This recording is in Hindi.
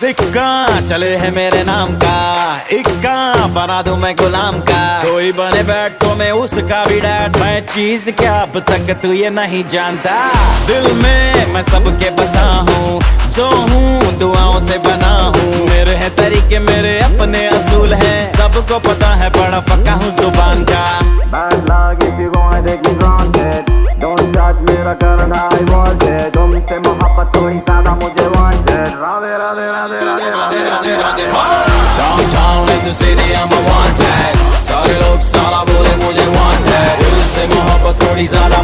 सिक्का चले है मेरे नाम का, इक्का बना दूं मैं गुलाम का। कोई बने बैठ तो मैं उसका भी डैड। मैं चीज क्या अब तक तू ये नहीं जानता। दिल में मैं सबके बसा हूँ, जो हूँ दुआओं से बना हूँ। मेरे हैं तरीके, मेरे अपने असूल हैं, सबको पता है बड़ा पक्का हूँ जुबान का। Bad luck if you gonna take me granted. Don't judge me like I was it. तुमसे मोहब्बत थोड़ी ज्यादा मुझे wanted. Radhe Radhe Radhe Radhe Radhe Radhe Radhe. Downtown in the city I'm a wanted, सारे लोग साला बोले मुझे wanted। दिल से मोहब्बत थोड़ी ज्यादा